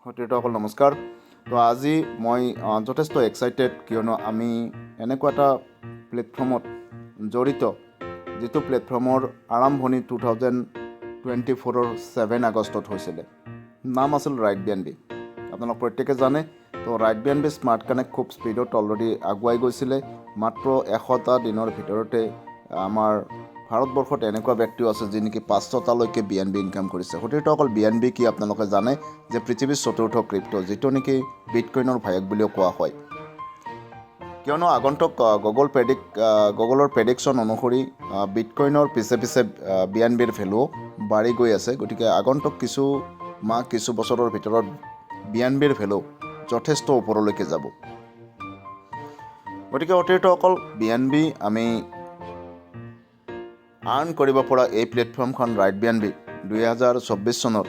সতীৰ্থসকল নমস্কাৰ। তো আজি মই যথেষ্ট এক্সাইটেড, কিয়নো আমি এনেকুৱা এটা প্লেটফৰ্মত জড়িত যিটো প্লেটফৰ্মৰ আৰম্ভণি 2024 7 আগষ্টত হৈছিলে। নাম আছিল ৰাইট BNB। আপোনালোক প্ৰত্যেকে জানে। তো ৰাইট BNB স্মাৰ্ট কানেক্ট খুব স্পীডত অলৰেডি আগুৱাই গৈছিলে। মাত্ৰ 100টা দিনৰ ভিতৰতে আমাৰ ভাৰতবৰ্ষত এনেকুৱা ব্যক্তিও আছে যি নেকি 500টালৈকে BNB ইনকাম কৰিছে। সতীৰ্থসকল, BNB কি আপোনালোকে জানে যে পৃথিৱীৰ চতুৰ্থ ক্ৰিপ্টো, যিটো নেকি বিটকইনৰ ভায়েক বুলিও কোৱা হয়। কিয়নো আগন্তুক গুগলৰ প্ৰেডিকশ্যন অনুসৰি বিটকইনৰ পিছে BNBৰ ভেলু বাঢ়ি গৈ আছে। গতিকে আগন্তুক কিছু মাহ কিছু বছৰৰ ভিতৰত BNBৰ ভেলু যথেষ্ট ওপৰলৈকে যাব। গতিকে সতীৰ্থসকল, BNB আমি আৰ্ণ কৰিব পৰা এই প্লেটফৰ্মখন ৰাইট BNB 2024 চনৰ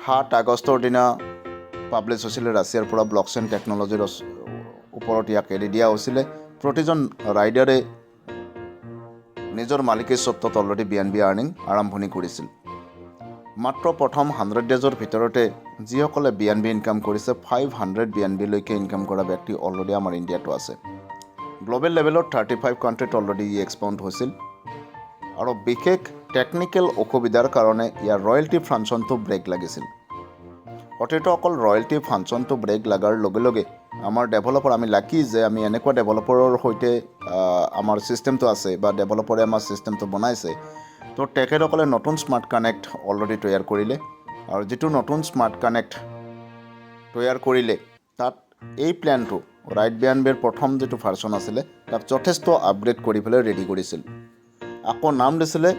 7 আগষ্টৰ দিনা পাব্লিছ হৈছিলে। ৰাছিয়াৰ পৰা ব্লকচেইন টেকন'লজিৰ ওপৰত ইয়াক এৰি দিয়া হৈছিলে। প্ৰতিজন ৰাইডাৰে নিজৰ মালিকী স্বত্বত অলৰেডি BNB আৰ্নিং আৰম্ভণি কৰিছিল। মাত্ৰ প্ৰথম 100 ডেজৰ ভিতৰতে যিসকলে BNB ইনকাম কৰিছে, 500 BNBলৈকে ইনকাম কৰা ব্যক্তি অলৰেডি আমাৰ ইণ্ডিয়াতো আছে। গ্ল'বেল লেভেলত 35 কাণ্ট্ৰিত অলৰেডি ই এক্সপাউণ্ড হৈছিল। আৰু বিশেষ টেকনিকেল অসুবিধাৰ কাৰণে ইয়াৰ ৰয়েল্টি ফাংচনটো ব্ৰেক লাগিছিল। সতীৰ্থসকল, ৰয়েল্টি ফাংচনটো ব্ৰেক লগাৰ লগে লগে আমাৰ ডেভেলপাৰ, আমি লাকি যে আমি এনেকুৱা ডেভেলপাৰৰ সৈতে আমাৰ ছিষ্টেমটো আছে বা ডেভেলপাৰে আমাৰ ছিষ্টেমটো বনাইছে। তো তেখেতসকলে নতুন স্মাৰ্ট কানেক্ট অলৰেডি তৈয়াৰ কৰিলে, আৰু যিটো নতুন স্মাৰ্ট কানেক্ট তৈয়াৰ কৰিলে তাত এই প্লেনটো ৰাইট BNBৰ প্ৰথম যিটো ভাৰ্চন আছিলে তাক যথেষ্ট আপগ্ৰেড কৰি পেলাই ৰেডি কৰিছিল। আকৌ নাম দিছিলে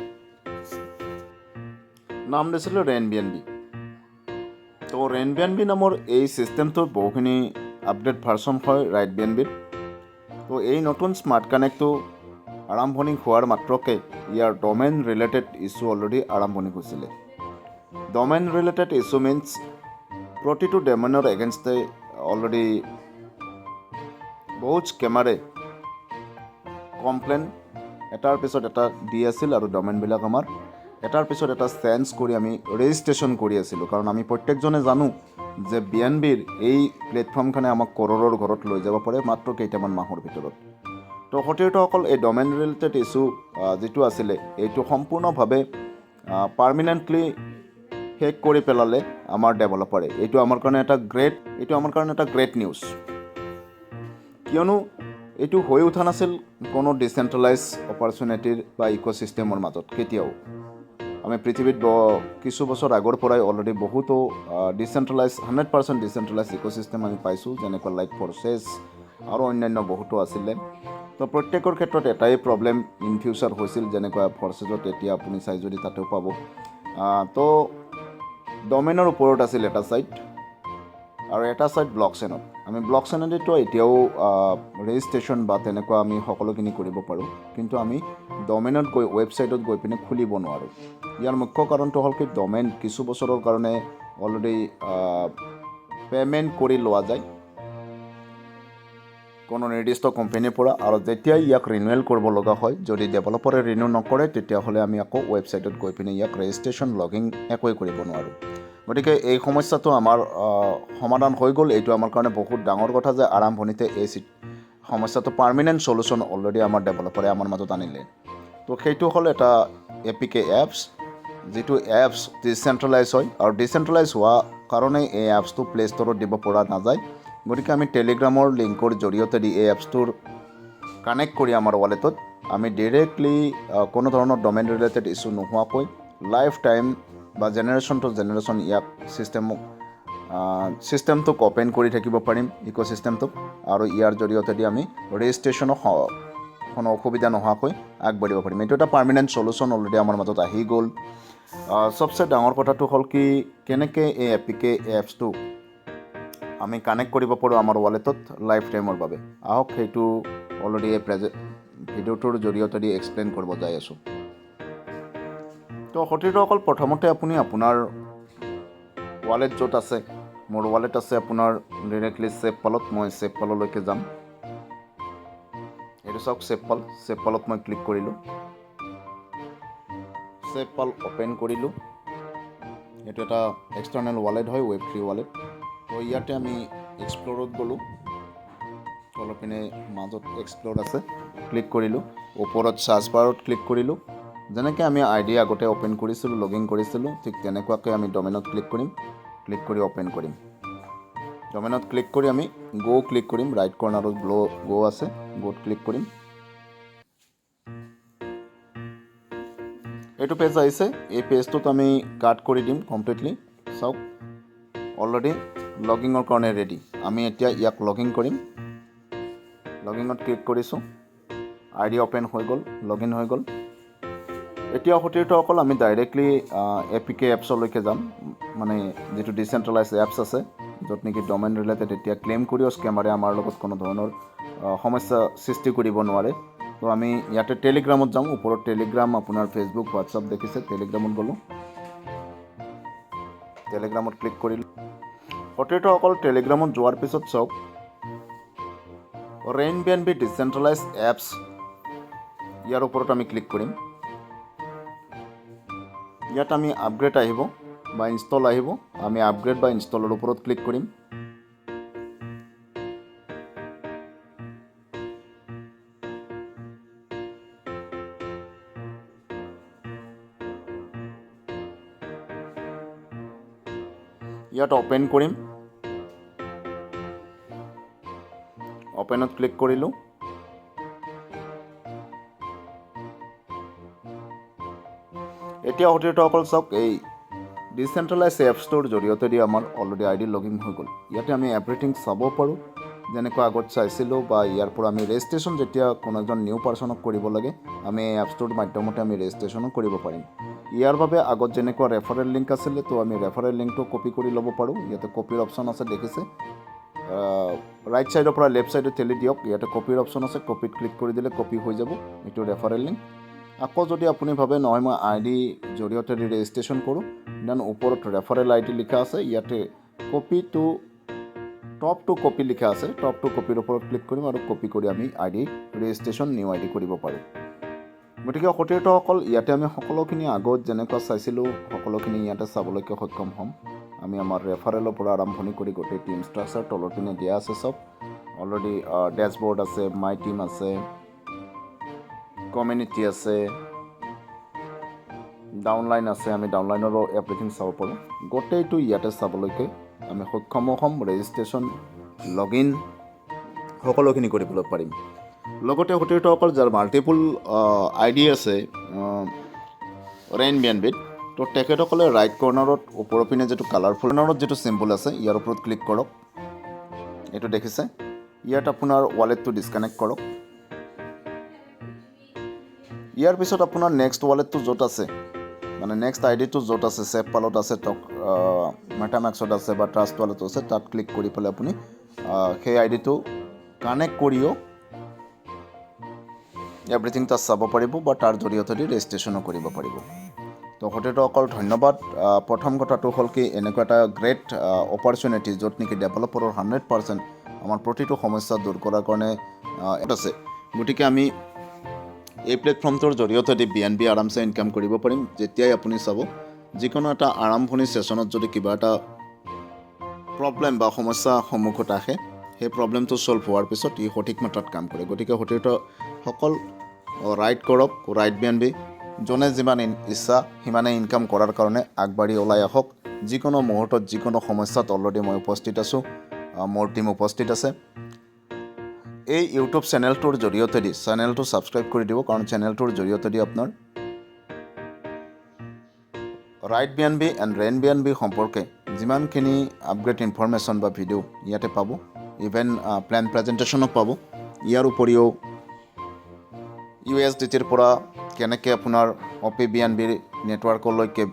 ৰেইন BNB। তো ৰেইন BNB নামৰ এই ছিষ্টেমটোৰ বহুখিনি আপডেট ভাৰ্চন হয় ৰাইট BNBৰ। তো এই নতুন স্মাৰ্ট কানেক্টটো আৰম্ভণি হোৱাৰ মাত্ৰকে ইয়াৰ ডমেইন ৰিলেটেড ইছ্যু অলৰেডি আৰম্ভণি হৈছিলে। ডমেইন ৰিলেটেড ইছ্যু মিনছ প্ৰতিটো ডমেইনৰ এগেইনষ্টে অলৰেডি বহুত স্কেমাৰে কমপ্লেইন এটাৰ পিছত এটা দি আছিল, আৰু ডমেইনবিলাক আমাৰ এটাৰ পিছত এটা চেঞ্জ কৰি আমি ৰেজিষ্ট্ৰেশ্যন কৰি আছিলোঁ। কাৰণ আমি প্ৰত্যেকজনে জানো যে BNBৰ এই প্লেটফৰ্মখনে আমাক কৰৰৰ ঘৰত লৈ যাব পাৰে মাত্ৰ কেইটামান মাহৰ ভিতৰত। তো সতীৰ্থসকল, এই ডমেইন ৰিলেটেড ইছ্যু যিটো আছিলে এইটো সম্পূৰ্ণভাৱে পাৰ্মানেণ্টলি শেষ কৰি পেলালে আমাৰ ডেভেলপাৰে। এইটো আমাৰ কাৰণে এটা গ্ৰেট নিউজ, কিয়নো এইটো হৈ উঠা নাছিল কোনো ডিচেণ্ট্ৰেলাইজ অপৰচুনিটিৰ বা ইক'ছিষ্টেমৰ মাজত কেতিয়াও। আমি পৃথিৱীত কিছু বছৰ আগৰ পৰাই অলৰেডি বহুতো 100% ডিচেণ্ট্ৰেলাইজ ইক'ছিষ্টেম আমি পাইছোঁ, যেনেকুৱা লাইক ফৰ্চেছ আৰু অন্যান্য বহুতো আছিলে। তো প্ৰত্যেকৰ ক্ষেত্ৰত এটাই প্ৰব্লেম ইন ফিউচাৰ হৈছিল, যেনেকুৱা ফৰ্চেছত এতিয়া আপুনি চাই যদি তাতেও পাব। তো ডমেইনৰ ওপৰত আছিল এটা ছাইড, আৰু এটা ছাইড ব্লকচেইনত। আমি ব্লকচেইনতো এতিয়াও ৰেজিষ্ট্ৰেশ্যন বা তেনেকুৱা আমি সকলোখিনি কৰিব পাৰোঁ, কিন্তু আমি ডমেইনত গৈ ৱেবছাইটত গৈ পিনে খুলিব নোৱাৰোঁ। ইয়াৰ মুখ্য কাৰণটো হ'ল কি, ডমেইন কিছু বছৰৰ কাৰণে অলৰেডি পে'মেণ্ট কৰি লোৱা যায় কোনো নিৰ্দিষ্ট কোম্পানীৰ পৰা, আৰু যেতিয়াই ইয়াক ৰিনিউৱেল কৰিব লগা হয়, যদি ডেভেলপাৰে ৰিনিউ নকৰে তেতিয়াহ'লে আমি আকৌ ৱেবছাইটত গৈ পিনে ইয়াক ৰেজিষ্ট্ৰেশ্যন লগিং একোৱেই কৰিব নোৱাৰোঁ। গতিকে এই সমস্যাটো আমাৰ সমাধান হৈ গ'ল। এইটো আমাৰ কাৰণে বহুত ডাঙৰ কথা যে আৰম্ভণিতে এই সমস্যাটো পাৰ্মানেণ্ট চলিউশ্যন অলৰেডি আমাৰ ডেভেলপাৰে আমাৰ মাজত আনিলে। তো সেইটো হ'ল এটা APK এপছ, যিটো এপছ ডিচেণ্ট্ৰেলাইজ হয়, আৰু ডিচেণ্ট্ৰেলাইজ হোৱা কাৰণে এই এপছটো প্লে ষ্ট'ৰত দিব পৰা নাযায়। গতিকে আমি টেলিগ্ৰামৰ লিংকৰ জৰিয়তে দি এই এপছটোৰ কানেক্ট কৰি আমাৰ ৱালেটত আমি ডিৰেক্টলি কোনো ধৰণৰ ডমেইন ৰিলেটেড ইছ্যু নোহোৱাকৈ লাইফ টাইম বা জেনেৰেশ্যন টু জেনেৰেশ্যন ইয়াক ছিষ্টেমটোক অ'পেন কৰি থাকিব পাৰিম, ইক'ছিষ্টেমটোক, আৰু ইয়াৰ জৰিয়তে দি আমি ৰেজিষ্ট্ৰেশ্যনৰ কোনো অসুবিধা নোহোৱাকৈ আগবাঢ়িব পাৰিম। এইটো এটা পাৰ্মানেণ্ট চলিউশ্যন অলৰেডি আমাৰ মাজত আহি গ'ল। চবচে ডাঙৰ কথাটো হ'ল কি, কেনেকৈ এই APK এপছটো আমি কানেক্ট কৰিব পাৰোঁ আমাৰ ৱালেটত লাইফ টাইমৰ বাবে। আহক সেইটো অলৰেডি এই ভিডিঅ'টোৰ জৰিয়তে দি এক্সপ্লেইন কৰিব যাই আছোঁ। তো সতীৰ্থসকল, প্ৰথমতে আপুনি আপোনাৰ ৱালেট য'ত আছে, মোৰ ৱালেট আছে আপোনাৰ ডিৰেক্টলি চেপপালত। মই চেপপাললৈকে যাম। এইটো চাওক চেপপালত মই ক্লিক কৰিলোঁ, চেপপাল অ'পেন কৰিলোঁ। এইটো এটা এক্সটাৰ্নেল ৱালেট হয়, ৱেব3 ৱালেট। তো ইয়াতে আমি এক্সপ্ল'ৰত গ'লোঁ, তলৰ পিনে মাজত এক্সপ্ল'ৰ আছে, ক্লিক কৰিলোঁ, ওপৰত চাৰ্চ বাৰত ক্লিক কৰিলোঁ। যেনেকৈ আমি আইডি আগতে অ'পেন কৰিছিলোঁ, লগ ইন কৰিছিলোঁ, ঠিক তেনেকুৱাকৈ আমি ডমেনত ক্লিক কৰিম, ক্লিক কৰি অ'পেন কৰিম। ডমেনত ক্লিক কৰি আমি ক্লিক কৰিম, ৰাইট কৰ্নাৰত আছে, গ'ত ক্লিক কৰিম। এইটো পেজ আহিছে, এই পেজটোত আমি কাট কৰি দিম কমপ্লিটলি। চাওক অলৰেডি লগিঙৰ কাৰণে ৰেডি। আমি এতিয়া ইয়াক লগ ইন কৰিম, লগিঙত ক্লিক কৰিছোঁ, আইডি অ'পেন হৈ গ'ল, লগ ইন হৈ গ'ল। এতিয়া সতীৰ্থসকল আমি ডাইৰেক্টলি APK এপছলৈকে যাম, মানে যিটো ডিচেণ্ট্ৰেলাইজ এপছ আছে, য'ত নেকি ডমেইন ৰিলেটেড এতিয়া ক্লেইম কৰিও স্কেমাৰে আমাৰ লগত কোনো ধৰণৰ সমস্যা সৃষ্টি কৰিব নোৱাৰে। তো আমি ইয়াতে টেলিগ্ৰামত যাওঁ, ওপৰত টেলিগ্ৰাম, আপোনাৰ ফেচবুক, হোৱাটছআপ দেখিছে, টেলিগ্ৰামত গ'লোঁ, টেলিগ্ৰামত ক্লিক কৰিলোঁ। সতীৰ্থসকল টেলিগ্ৰামত যোৱাৰ পিছত চাওক RainBnB ডিচেণ্ট্ৰেলাইজ এপছ, ইয়াৰ ওপৰত আমি ক্লিক কৰিম। ইয়াত আমি আপগ্ৰেড আহিব বা ইনষ্টল আহিব, আমি আপগ্ৰেড বা ইনষ্টলৰ ওপৰত ক্লিক কৰিম। ইয়াত অ'পেন কৰিম, অ'পেনত ক্লিক কৰিলোঁ। এতিয়া সতীৰ্থসকল চাওক, এই ডিচেণ্ট্ৰেলাইজ এপছটোৰ জৰিয়তে দি আমাৰ অলৰেডি আইডি লগ ইন হৈ গ'ল। ইয়াতে আমি এভৰিথিং চাব পাৰোঁ, যেনেকুৱা আগত চাইছিলোঁ, বা ইয়াৰ পৰা আমি ৰেজিষ্ট্ৰেশ্যন যেতিয়া কোনো এজন নিউ পাৰ্চনক কৰিব লাগে, আমি এই এপছটোৰ মাধ্যমতে আমি ৰেজিষ্ট্ৰেশ্যনো কৰিব পাৰিম। ইয়াৰ বাবে আগত যেনেকুৱা ৰেফাৰেল লিংক আছিলে, তো আমি ৰেফাৰেল লিংকটো কপি কৰি ল'ব পাৰোঁ। ইয়াতে কপিৰ অপশ্যন আছে, দেখিছে, ৰাইট ছাইডৰ পৰা লেফ্ট ছাইডে ঠেলি দিয়ক, ইয়াতে কপিৰ অপশ্যন আছে, কপিত ক্লিক কৰি দিলে কপি হৈ যাব এইটো ৰেফাৰেল লিংক। আকৌ যদি আপুনি ভাবে নহয় মই আইডি জৰিয়তে ৰেজিষ্ট্ৰেশ্যন কৰোঁ, দেন ওপৰত ৰেফাৰেল আইডি লিখা আছে, ইয়াতে টপ টু কপি লিখা আছে, টপ টু কপিৰ ওপৰত ক্লিক কৰিম আৰু কপি কৰি আমি আইডি ৰেজিষ্ট্ৰেশ্যন নিউ আইডি কৰিব পাৰোঁ। গতিকে সতীৰ্থসকল ইয়াতে আমি সকলোখিনি আগত যেনেকুৱা চাইছিলোঁ সকলোখিনি ইয়াতে চাবলৈকে সক্ষম হ'ম। আমি আমাৰ ৰেফাৰেলৰ পৰা আৰম্ভণি কৰি গোটেই টিম ষ্ট্ৰাকচাৰ তলৰ পিনে দিয়া আছে চব। অলৰেডি ডেছবৰ্ড আছে, মাই টিম আছে, কমিউনিটি আছে, ডাউনলাইন আছে, আমি ডাউনলাইনৰো এভৰিথিং চাব পাৰোঁ। গোটেইটো ইয়াতে চাবলৈকে আমি সক্ষম হ'ম, ৰেজিষ্ট্ৰেশ্যন, লগ ইন সকলোখিনি কৰিবলৈ পাৰিম। লগতে সতীৰ্থসকল যাৰ মাল্টিপুল আইডি আছে RainBnBত, তো তেখেতসকলে ৰাইট কৰ্নাৰত ওপৰৰ পিনে যিটো কালাৰফুল কৰ্নাৰত যিটো চিম্বল আছে, ইয়াৰ ওপৰত ক্লিক কৰক। এইটো দেখিছে, ইয়াত আপোনাৰ ৱালেটটো ডিছকানেক্ট কৰক। ইয়াৰ পিছত আপোনাৰ নেক্সট ৱালেটটো য'ত আছে, মানে নেক্সট আইডিটো য'ত আছে, চেপপালত আছে, মেটামেক্সত আছে বা ট্ৰাষ্ট ৱালেটত আছে, তাত ক্লিক কৰি পেলাই আপুনি সেই আইডিটো কানেক্ট কৰিও এভৰিথিং তাত চাব পাৰিব বা তাৰ জৰিয়তে ৰেজিষ্ট্ৰেশ্যনো কৰিব পাৰিব। তো সতীৰ্থসকল ধন্যবাদ। প্ৰথম কথাটো হ'ল কি, এনেকুৱা এটা গ্ৰেট অপৰচুনিটি য'ত নেকি ডেভেলপাৰৰ 100% আমাৰ প্ৰতিটো সমস্যা দূৰ কৰাৰ কাৰণে আছে। গতিকে আমি এই প্লেটফৰ্মটোৰ জৰিয়তে BNB আৰামছে ইনকাম কৰিব পাৰিম। যেতিয়াই আপুনি চাব, যিকোনো এটা আৰম্ভণি ছেশ্যনত যদি কিবা এটা প্ৰব্লেম বা সমস্যা সন্মুখত আহে, সেই প্ৰব্লেমটো ছল্ভ হোৱাৰ পিছত ই সঠিক মাত্ৰাত কাম কৰে। গতিকে সতীৰ্থসকল ৰাইট কৰক, RainBnB, যোনে যিমান ইচ্ছা সিমানে ইনকাম কৰাৰ কাৰণে আগবাঢ়ি ওলাই আহক। যিকোনো মুহূৰ্তত যিকোনো সমস্যাত অলৰেডি মই উপস্থিত আছোঁ, মোৰ টীম উপস্থিত আছে। এই ইউটিউব চেনেলটোৰ জৰিয়তে চেনেলটো ছাবস্ক্ৰাইব কৰি দিব, কাৰণ চেনেলটোৰ জৰিয়তে আপোনাৰ RainBnB এণ্ড RainBnB সম্পৰ্কে যিমানখিনি আপগ্ৰেড ইনফৰমেশ্যন বা ভিডিঅ' ইয়াতে পাব, ইভেন প্লেন প্ৰেজেণ্টেশ্যনো পাব। ইয়াৰ উপৰিও USDTৰ পৰা কেনেকৈ আপোনাৰ OPBNB নেটৱৰ্কলৈকে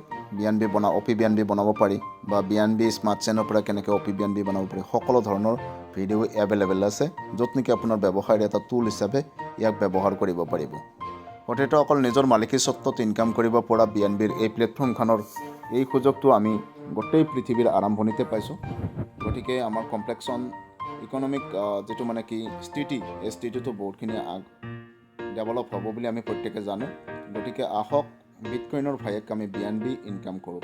OPBNB বনাব পাৰি, বা BNB স্মাৰ্ট চেইনৰ পৰা কেনেকৈ OPBNB বনাব পাৰি, সকলো ধৰণৰ ভিডিঅ' এভেইলেবল আছে, য'ত নেকি আপোনাৰ ব্যৱসায়ৰ এটা টুল হিচাপে ইয়াক ব্যৱহাৰ কৰিব পাৰিব। সতীৰ্থসকল নিজৰ মালিকী স্বত্বত ইনকাম কৰিব পৰা BNBৰ এই প্লেটফৰ্মখনৰ এই সুযোগটো আমি গোটেই পৃথিৱীৰ আৰম্ভণিতে পাইছোঁ। গতিকে আমাৰ কমপ্লেক্সন ইকনমিক যিটো মানে কি স্থিতি, এই স্থিতিটো বহুতখিনি ডেভেলপ হ'ব বুলি আমি প্ৰত্যেকে জানো। গতিকে আহক বিটকইনৰ ভায়েক আমি BNB ইনকাম কৰোঁ।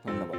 ধন্যবাদ।